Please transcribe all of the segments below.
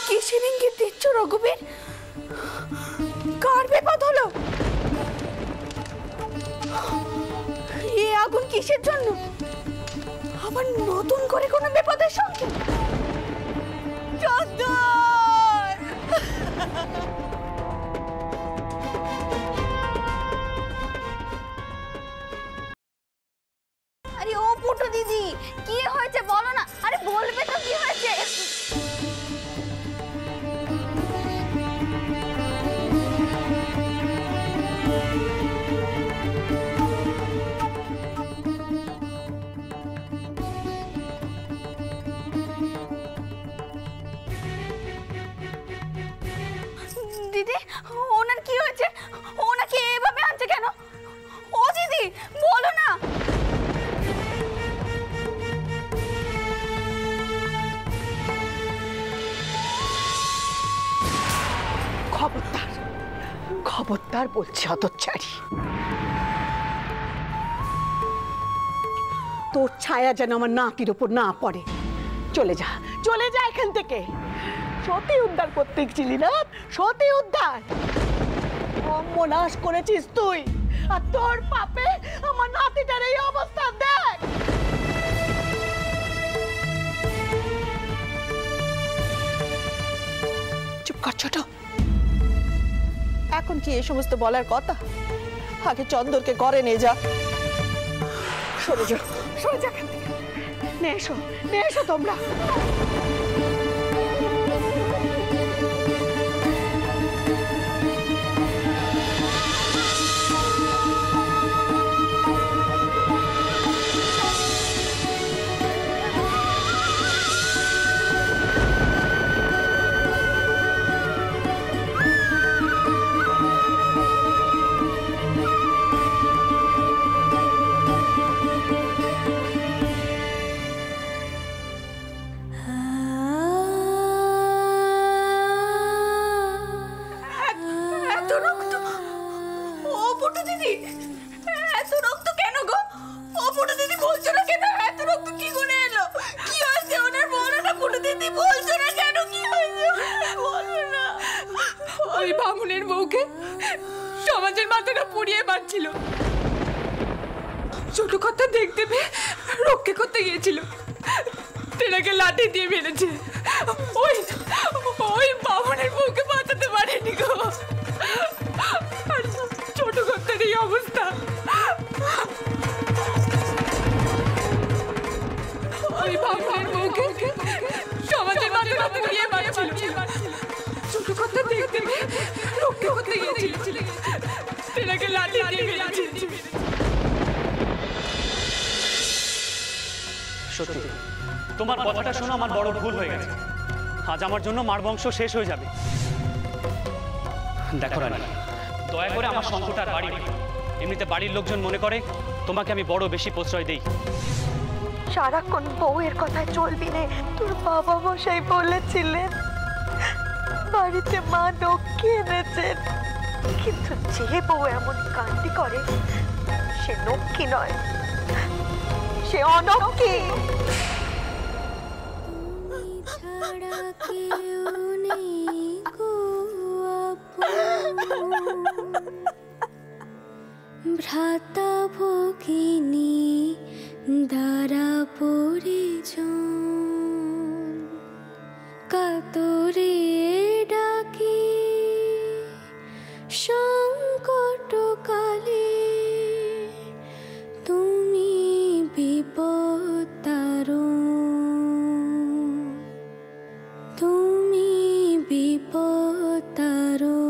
কিসের ইঙ্গিত দিচ্ছ রঘুবীর? কার বিপদ হলো? এ আগুন কিসের জন্য? আবার নতুন করে কোনো বিপদের সঙ্গে? আরে ও পুটু দিদি, কি হয়েছে বলো না। আরে বলবে তো কি হয়েছে। দিদি, ওনার কি হয়েছে? ওনাকে এভাবে আনছে কেন? ও দিদি বলো না। খবরদার, খবরদার বলছি হতচ্ছাড়ি। তোর ছায়া যেন আমার নাতির উপর না পড়ে। চলে যা, চলে যা এখান থেকে। সতী উদ্ধার করতে গেছিলি না? সতী উদ্ধার নাশ করেছিস তুই, আর তোর পাপে আমার নাতিটার এই অবস্থা দেখ। চুপ কর ছোট, এখন কি এই সমস্ত বলার কথা? আগে চন্দরকে ঘরে নিয়ে যা। সরে যা, সরে যা এখান থেকে। নিয়ে এসো তোমরা। বামুনের বউকে সমাজের মাথাটা পুড়িয়ে মারছিল। ছোট কথা দেখতে পেয়ে রক্ষা করতে গিয়েছিল, তেনাকে লাঠি দিয়ে মেরেছে। ওই বামুনের বউকে বাঁচাতে পারেনি গো। ছোট কথার এই অবস্থা। ওই বামুনের বউকে সমাজের মাথাটা পুড়িয়ে মারছিল। ছোট কথা দেখতে পেয়ে রক্ষা করতে গিয়েছিল, তেনাকে লাঠি দিয়ে মেরেছে। সত্যি তোমার কথাটা শুনে আমার বড় ভুল হয়ে গেছে। আজ আমার জন্য মার বংশ শেষ হয়ে যাবে। দেখো রানী, দয়া করে আমার সংকট আর বাড়ি নেই। এমনিতে বাড়ির লোকজন মনে করে তোমাকে আমি বড় বেশি প্রশ্রয় দিই। সারাক্ষণ বউয়ের কথায় চলবি নে। তোর বাবা মশাই বলেছিলেন বাড়িতে মা লক্ষ্মী এনেছেন, কিন্তু যে বউ এমন কান্ডি করে সে লক্ষ্মী নয়, সে অলক্ষ্মী। ভ্রাতা ভগিনী দ্বারা পরিজন কাতরে ডাকি সংকট কালে তুমি বিপদ তারণ, তুমি বিপদ তারণ।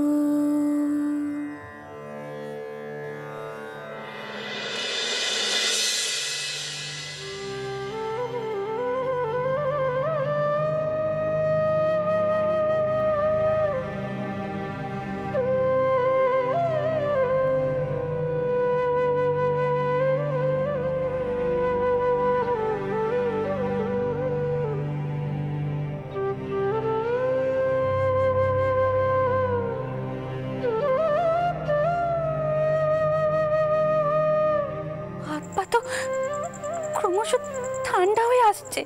ক্রমশ ঠান্ডা হয়ে আসছে।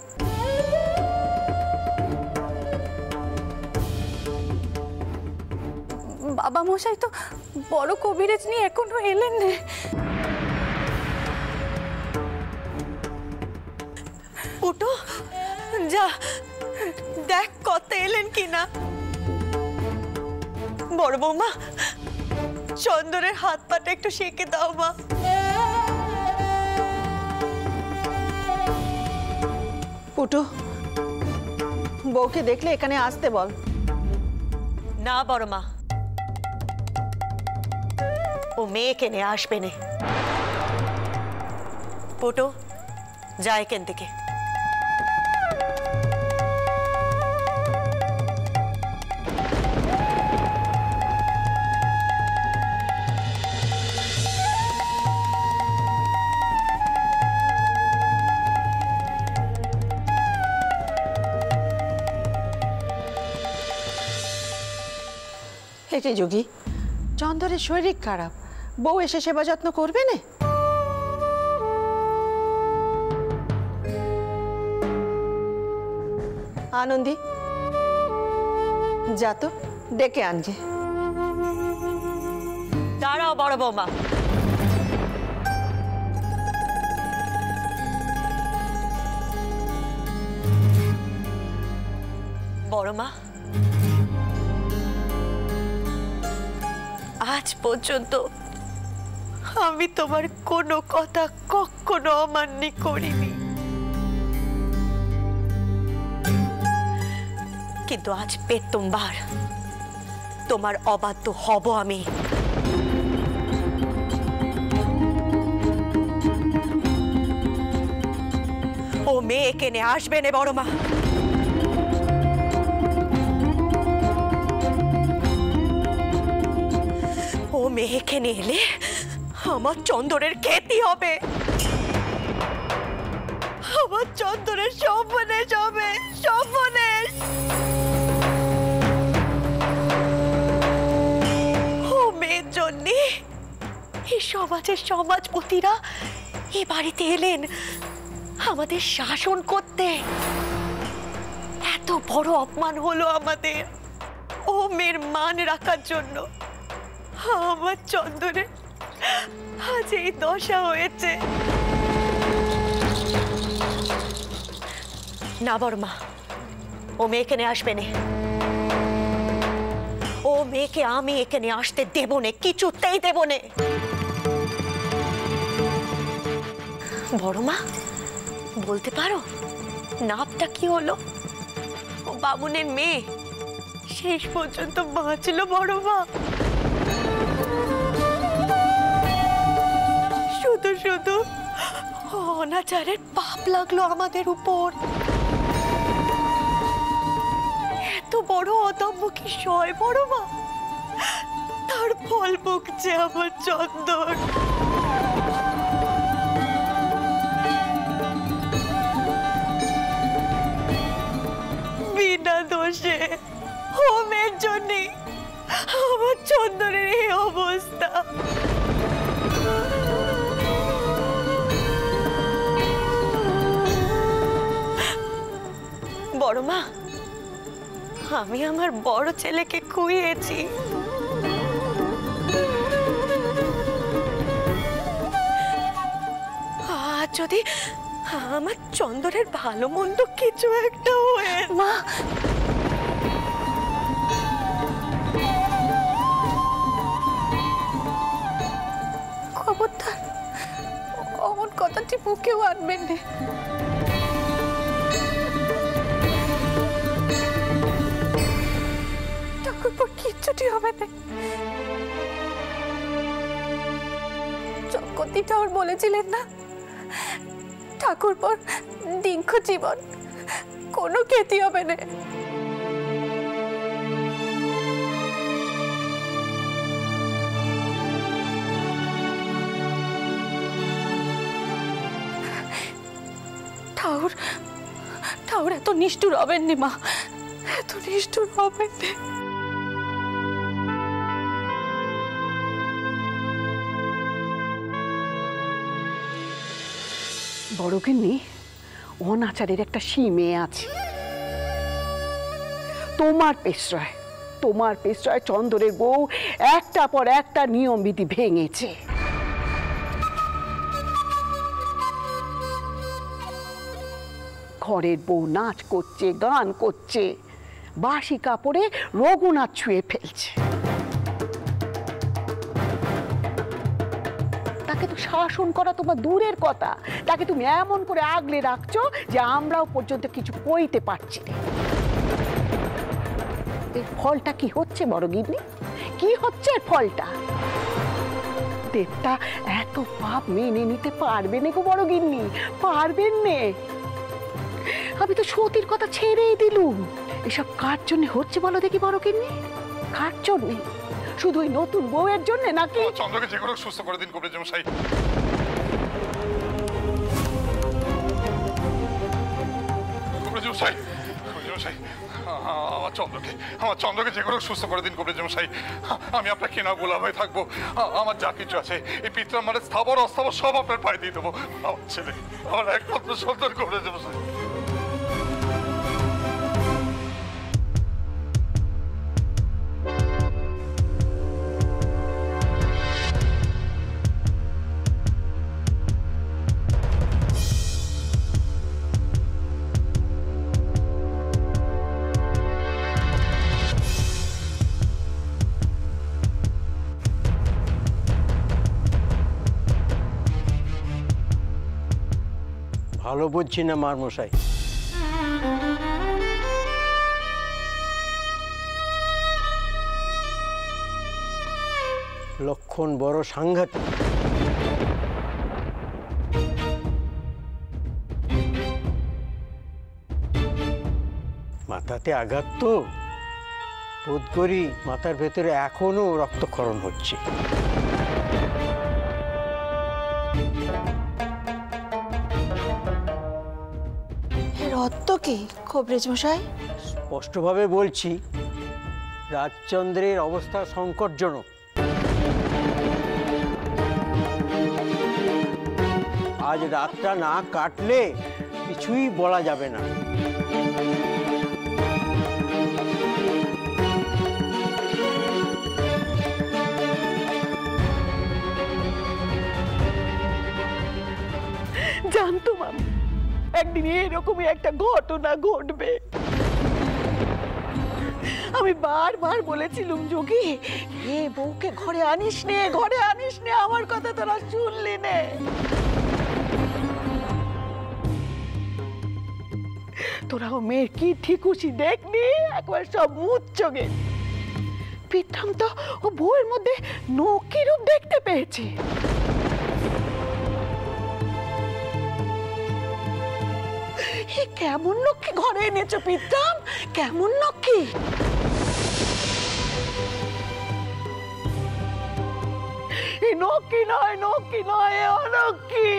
বাবা মশাই তো বড় কবিরাজ নিয়ে এখনো এলেন না। উঠো, যা দেখ কত এলেন কিনা। বড় বৌমা, চন্দনের হাত পাটা একটু সেঁকে দাও মা। পুটু, বউকে দেখলে এখানে আসতে বল। না বড় মা, ও মেয়েকে নিয়ে আসবে না। পুটু, যা এখান থেকে। হেঁটে যোগী, চন্দরের শরীর খারাপ, বউ এসে সেবা যত্ন করবে না? আনন্দী, যা তো ডেকে আনছে। দাঁড়াও বড় বৌমা। বড় মা, আজ পর্যন্ত আমি তোমার কোনো কথা কখনো অমান্য করিনি, কিন্তু আজ প্রথমবার তোমার অবাধ্য হব আমি। ও মেয়েকে নিয়ে আসবে না বড় মা। ও মেয়েকে নিয়ে এলে আমার চন্দরের ক্ষতি হবে, আমার চন্দরের সর্বনাশ হবে, সর্বনাশ। ও মেয়ের জন্যে এই সমাজের সমাজপতিরা এ বাড়িতে এলেন আমাদের শাসন করতে। এত বড় অপমান হলো আমাদের ও মেয়ের মান রাখার জন্য। আমার চন্দনের আজ এই দশা হয়েছে। না বড় মা, ও মেয়েকে নিয়ে আসবে না। ও মেয়েকে আমি এখানে আসতে দেব না, কিছুতেই দেব না। বড় মা, বলতে পারো নামটা কি হলো? ও বামুনের মেয়ে শেষ পর্যন্ত বাঁচলো বড় মা। শুধু শুধু অনাচারের পাপ লাগলো আমাদের উপর। এত বড় অদম্য কি সয় বড় মা? তার ফল ভুগছে আমার চন্দন। বিনা দোষে হোমের জন্য আমার চন্দনের এই অবস্থা। বড় মা, আমি আমার বড় ছেলেকে খুইয়েছি। আর যদি আমার চন্দনের ভালো মন্দ কিছু একটা হয়ে। মা, খবরদার অমন কথাটি মুখেও আনবেন না। ঠাকুরপর কিচ্ছুটি হবে না। চক্রবর্তী ঠাকুর বলেছিলেন না, ঠাকুরপর দীর্ঘ জীবন, কোনো ক্ষতি হবে না। ঠাকুর ঠাকুর এত নিষ্ঠুর হবেন না মা, এত নিষ্ঠুর হবেন না। বড়গিন্নি, অনাচারের একটা সীমে আছে। তোমার পেশরায় তোমার পেশায় চন্দরের বউ একটা পর একটা নিয়ম বিধি ভেঙেছে। ঘরের বউ নাচ করছে, গান করছে, বাসি কাপড়ে রঘুনাথ ছুঁয়ে ফেলছে। তাকে তো শাসন করা তোমার দূরের কথা, তাকে তুমি এমন করে আগলে রাখছো যে আমরাও পর্যন্ত কিছু কইতে পারছি না। এর ফলটা কি হচ্ছে বড় গিন্নি? কি হচ্ছে এর ফলটা? দেবতা এত পাপ মেনে নিতে পারবে না গো বড় গিন্নি, পারবেন নে। আমি তো সতীর কথা ছেড়েই দিলুম। এসব কার জন্য হচ্ছে বলো দেখি বড় গিন্নি? কার জন্য? শুধু ওই নতুন বউয়ের জন্য নাকি? চন্দ্রকে যে করে সুস্থ করে দিন কবিরাজ মশাই। কবিরাজ মশাই, কবিরাজ মশাই, আমার চন্দ্রকে যে করে সুস্থ করে দিন কবিরাজ মশাই। আমি আপনার কেনা গোলাম হয়ে থাকবো। আমার যা কিছু আছে এই পিতরার মানে স্থাবর অস্থাবর সব আপনার পায়ে দিয়ে দেবো। আমার ছেলে, আমার একমাত্র সন্তান কবিরাজ মশাই। ভালো বুঝছি না মার মশাই। লক্ষণ বড় সাংঘাতিক। মাথাতে আঘাত তো, বোধ করি মাথার ভেতরে এখনো রক্তক্ষরণ হচ্ছে। রত্ত কি কবিরাজ মশাই? স্পষ্টভাবে বলছি, রাজচন্দ্রের অবস্থা সংকটজনক। আজ রাতটা না কাটলে কিছুই বলা যাবে না। জানতাম একদিন এরকমই একটা ঘটনা ঘটবে। আমি বারবার বলেছিলাম যোগী, এ বউকে ঘরে আনিস নে, ঘরে আনিস নে, আমার কথা তোরা শুনলি নে। তোরাও মেয়ের কি ঠিকুশি দেখনি, একবার সব মুচ্ছগে। পিতাম তো ও বউয়ের মধ্যে নকি রূপ দেখতে পেয়েছে। কেমন লক্ষ্মী ঘরে এনেছো পিতাম? কেমন লক্ষ্মী? নকি নয়, নকি নয়, অলক্ষ্মী।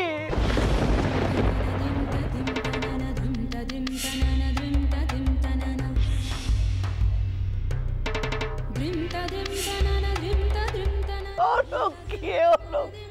অলক্ষ্মী, অলক্ষ্মী।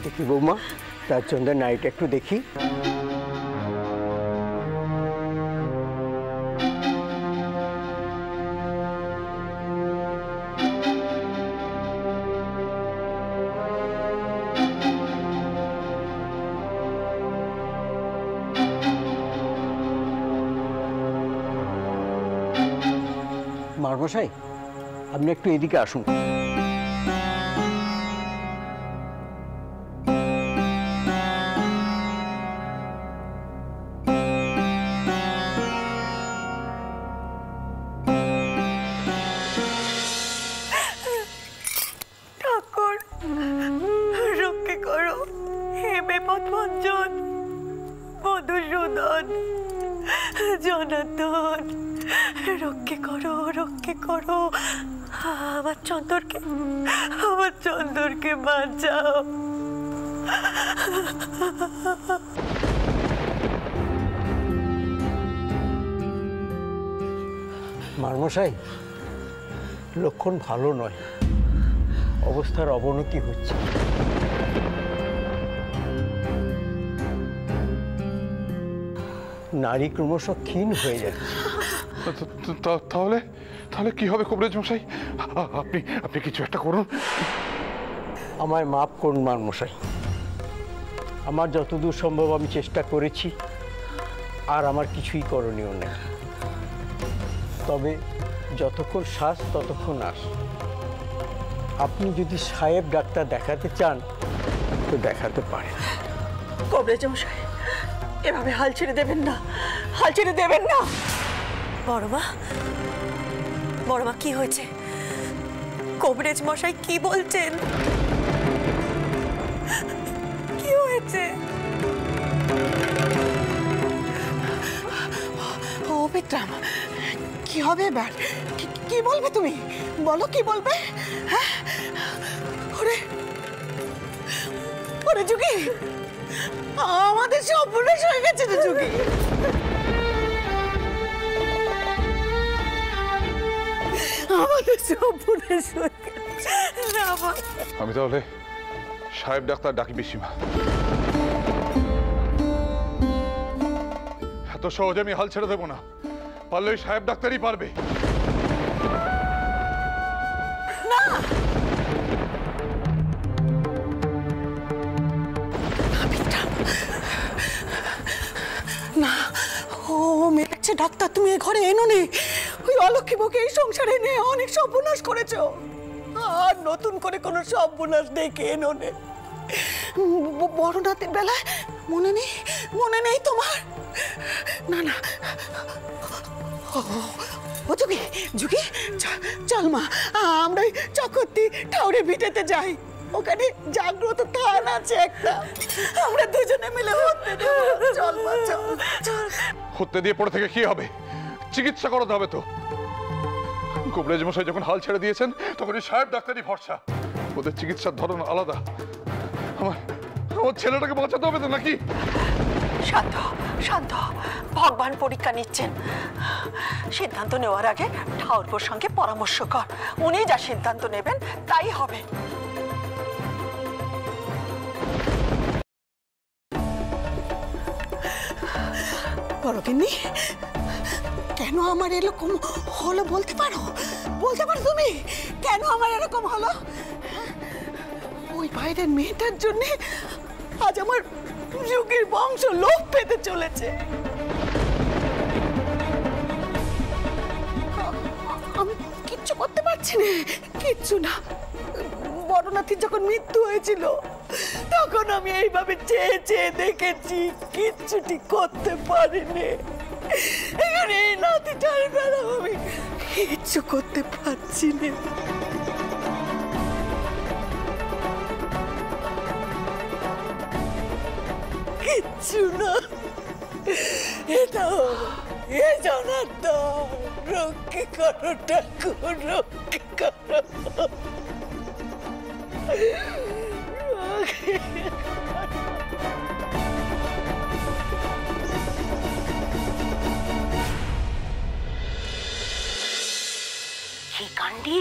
দেখি বৌমা, তার চন্দ্রের নাইটা একটু দেখি। মারমশাই, আপনি একটু এদিকে আসুন। ঠাকুর রক্ষে করো, হে বিপদভঞ্জন, মধুসূদন, জনার্দন, রক্ষে করো, রক্ষে করো। আমার চন্দরকে বাঁচাও। মারমশাই, লক্ষণ ভালো নয়, অবস্থার অবনতি হচ্ছে। নারী ক্রমশ ক্ষীণ হয়ে যাচ্ছে। তাহলে তাহলে কি হবে কবিরাজ মশাই? আপনি কিছু একটা করুন। আমায় মাফ করুন মারমশাই, আমার যতদূর সম্ভব আমি চেষ্টা করেছি, আর আমার কিছুই করণীয় নেই। তবে যতক্ষণ শ্বাস ততক্ষণ আস। আপনি যদি সাহেব ডাক্তার দেখাতে চান তো দেখাতে পারেন। কবিরাজ মশাই, এভাবে হাল ছেড়ে দেবেন না, হাল ছেড়ে দেবেন না। বড়মা কি হয়েছে? কবিরাজ মশাই কি বলছেন? কি হয়েছে? ও বিক্রম, কি হবে এবার? কি বলবে তুমি? বলো কি বলবে? হ্যাঁ, ওরে ওরে যুগি, আমাদের সর্বনাশ হয়ে গেছে রে যুগি। আমাদের সর্বনাশ হয়ে গেছে। আমি তাহলে সাহেব ডাক্তার ডাকি পিসিমা। এত সহজে আমি হাল ছেড়ে দেবো না, পারলে ওই সাহেব ডাক্তারই পারবে। না, ও মেরেছে ডাক্তার, তুমি এ ঘরে এনো নে। ওই অলক্ষী বউকে এই সংসারে এনে অনেক সর্বনাশ করেছো, আর নতুন করে কোনো সর্বনাশ ডেকে এনো নে। বড় নাতির বেলায় মনে নেই তোমার? না না, ও যুগি চল মা, আমরা চকরতি ঠাউরে ভিটেতে যাই। ওখানে জাগ্রত থান আছে একটা, আমরা দুজনে মিলে হতে দেব। চল মা, চল। হত্যা দিয়ে পড়ে থেকে কি হবে? চিকিৎসা করাতে হবে তো। কবিরাজ মশাই যখন হাল ছেড়ে দিয়েছেন তখন এই সাহেব ডাক্তারই ভরসা। ওদের চিকিৎসার ধরন আলাদা। আমার ছেলেটাকে বাঁচাতে হবে তো নাকি? শান্ত, ভগবান পরীক্ষা নিচ্ছেন। সিদ্ধান্ত নেওয়ার আগে ঠাকুরপোর সঙ্গে পরামর্শ কর, উনি যা সিদ্ধান্ত নেবেন তাই হবে। বড়গিন্নি, কেন আমার এরকম হলো বলতে পারো তুমি? কেন আমার এরকম হলো? ওই বাইরের মেয়েটার জন্য আজ আমার যুগের বংশ লোপ পেতে চলেছে। আমি কিচ্ছু করতে পারছি না, কিচ্ছু না। বড় নাতির যখন মৃত্যু হয়েছিল তখন আমি এইভাবে চেয়ে চেয়ে দেখেছি, কিচ্ছুটি করতে পারিনি। এখানে এই নাতিটার বেলা আমি কিচ্ছু করতে পারছি না। কিচ্ছু না। এটাও এ জনার্দন, রক্ষে করো ঠাকুর, রক্ষে করো।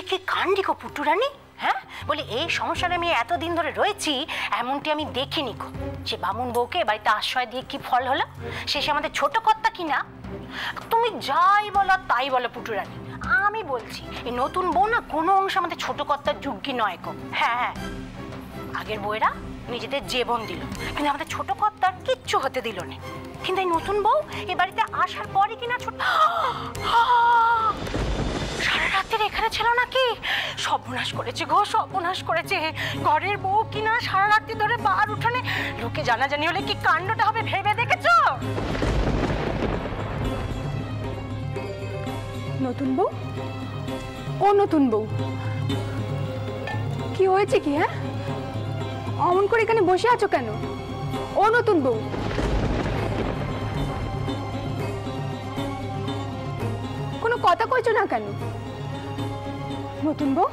কি কাণ্ডি গো পুটুরানি, হ্যাঁ? বলে এই সংসারে আমি এতদিন ধরে রয়েছি এমনটি আমি দেখিনি গো। যে বামুন বউকে বাড়িতে আশ্রয় দিয়ে কি ফল হলো? শেষে আমাদের ছোট কর্তা কিনা। তুমি যাই বলো তাই বলো পুটুরানি, আমি বলছি এই নতুন বউ না কোনো অংশ আমাদের ছোট কর্তার যোগ্য নয় গো। হ্যাঁ, আগের বউয়েরা নিজেদের জীবন দিল, কিন্তু আমাদের ছোট কর্তার কিচ্ছু হতে দিল না। কিন্তু এই নতুন বউ এ বাড়িতে আসার পরই কিনা ছোট সারা রাত্রি এখানে ছিল নাকি? সর্বনাশ করেছে গো, সর্বনাশ করেছে। ঘরের বউ কিনা সারা রাত্রি ধরে বার উঠোনে, লোকে জানাজানি হলে কি কাণ্ডটা হবে ভেবে দেখেছো? নতুন বউ? ও নতুন বউ, কি হয়েছে কি? হ্যাঁ, অমন করে এখানে বসে আছো কেন? ও নতুন বউ, কোনো কথা কইছো না কেন? নতুন বউ,